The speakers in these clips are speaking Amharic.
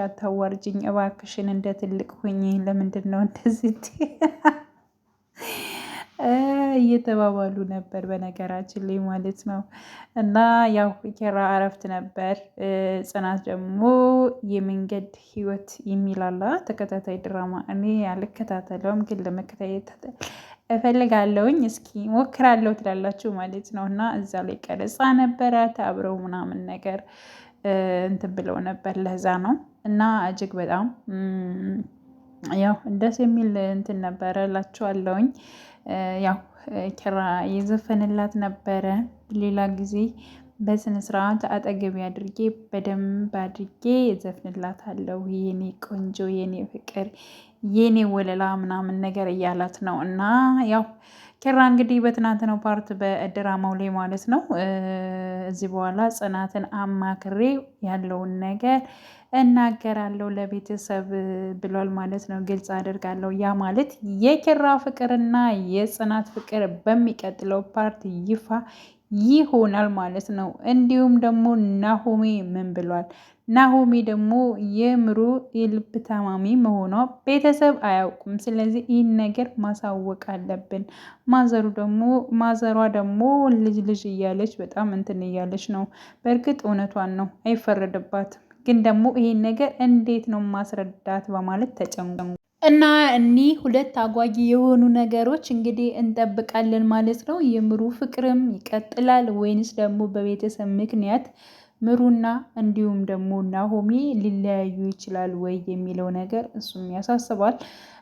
አታዋርጅኝ እባክሽን እንደ ትልቅ ሁኚ ለምንድን ነው እንደዚህ እየተባባሉ ነበር በነገራችን ላይ ማለት ነው። እና ያው ኪራ እረፍት ነበር። ጽናት ደግሞ የመንገድ ህይወት የሚል አለ ተከታታይ ድራማ እኔ አልከታተለውም፣ ግን ለመከታተል እፈልጋለሁኝ። እስኪ ሞክራለሁ ትላላችሁ ማለት ነው። እና እዛ ላይ ቀረጻ ነበራት አብረው ምናምን ነገር እንትን ብለው ነበር። ለዛ ነው እና እጅግ በጣም ያው ደስ የሚል እንትን ነበረ እላችኋለሁኝ። ያው ኪራ የዘፈንላት ነበረ። ሌላ ጊዜ በስነ ስርዓት አጠገቤ አድርጌ በደንብ አድርጌ እዘፍንላታለሁ የኔ ቆንጆ የኔ ፍቅር የኔ ወለላ ምናምን ነገር እያላት ነው። እና ያው ኪራ እንግዲህ በትናንትናው ፓርት በድራማው ላይ ማለት ነው እዚህ በኋላ ጽናትን አማክሬ ያለውን ነገር እናገራለሁ ለቤተሰብ ብሏል ማለት ነው። ግልጽ አደርጋለሁ። ያ ማለት የኪራ ፍቅርና የጽናት ፍቅር በሚቀጥለው ፓርት ይፋ ይሆናል ማለት ነው። እንዲሁም ደግሞ ናሆሜ ምን ብሏል? ናሆሜ ደግሞ የምሩ የልብ ታማሚ መሆኗ ቤተሰብ አያውቁም። ስለዚህ ይህን ነገር ማሳወቅ አለብን። ማዘሯ ደግሞ ልጅ እያለች በጣም እንትን እያለች ነው። በእርግጥ እውነቷን ነው፣ አይፈረድባትም። ግን ደግሞ ይሄን ነገር እንዴት ነው ማስረዳት በማለት ተጨንቀሙ እና እኒህ ሁለት አጓጊ የሆኑ ነገሮች እንግዲህ እንጠብቃለን ማለት ነው። የምሩ ፍቅርም ይቀጥላል ወይንስ ደግሞ በቤተሰብ ምክንያት ምሩና እንዲሁም ደግሞ ናሆሚ ሊለያዩ ይችላል ወይ የሚለው ነገር እሱም ያሳስባል።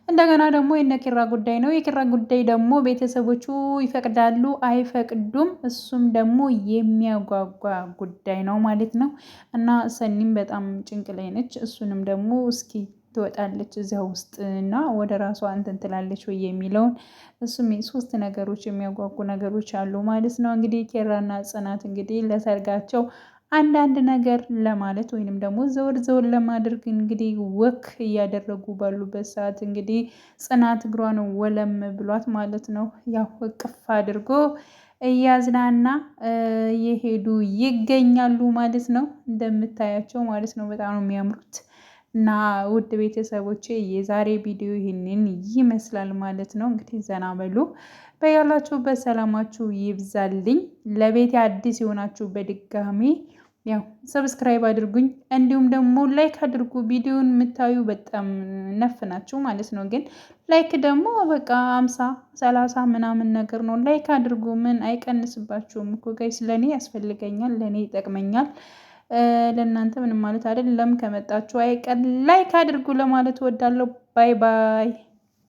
እንደገና ደግሞ የነኪራ ጉዳይ ነው። የኪራ ጉዳይ ደግሞ ቤተሰቦቹ ይፈቅዳሉ አይፈቅዱም፣ እሱም ደግሞ የሚያጓጓ ጉዳይ ነው ማለት ነው። እና ሰኒም በጣም ጭንቅ ላይ ነች። እሱንም ደግሞ እስኪ ትወጣለች እዚያ ውስጥ እና ወደ ራሷ እንትን ትላለች ወይ የሚለውን እሱም ሶስት ነገሮች የሚያጓጉ ነገሮች አሉ ማለት ነው። እንግዲህ ኪራና ጽናት እንግዲህ ለሰርጋቸው አንዳንድ ነገር ለማለት ወይንም ደግሞ ዘወር ለማድረግ እንግዲህ ወክ እያደረጉ ባሉበት ሰዓት እንግዲህ ጽናት እግሯን ወለም ብሏት ማለት ነው። ያው እቅፍ አድርጎ እያዝናና የሄዱ ይገኛሉ ማለት ነው። እንደምታያቸው ማለት ነው። በጣም ነው የሚያምሩት። እና ውድ ቤተሰቦቼ የዛሬ ቪዲዮ ይህንን ይመስላል ማለት ነው። እንግዲህ ዘና በሉ በያላችሁበት ሰላማችሁ ይብዛልኝ። ለቤቴ አዲስ የሆናችሁ በድጋሚ ያው ሰብስክራይብ አድርጉኝ፣ እንዲሁም ደግሞ ላይክ አድርጉ። ቪዲዮን የምታዩ በጣም ነፍ ናችሁ ማለት ነው። ግን ላይክ ደግሞ በቃ 50 30 ምናምን ነገር ነው። ላይክ አድርጉ። ምን አይቀንስባችሁም እኮ ጋይስ። ለእኔ ያስፈልገኛል፣ ለእኔ ይጠቅመኛል። ለእናንተ ምንም ማለት አይደለም። ከመጣችሁ አይቀር ላይክ አድርጉ ለማለት እወዳለሁ። ባይ ባይ።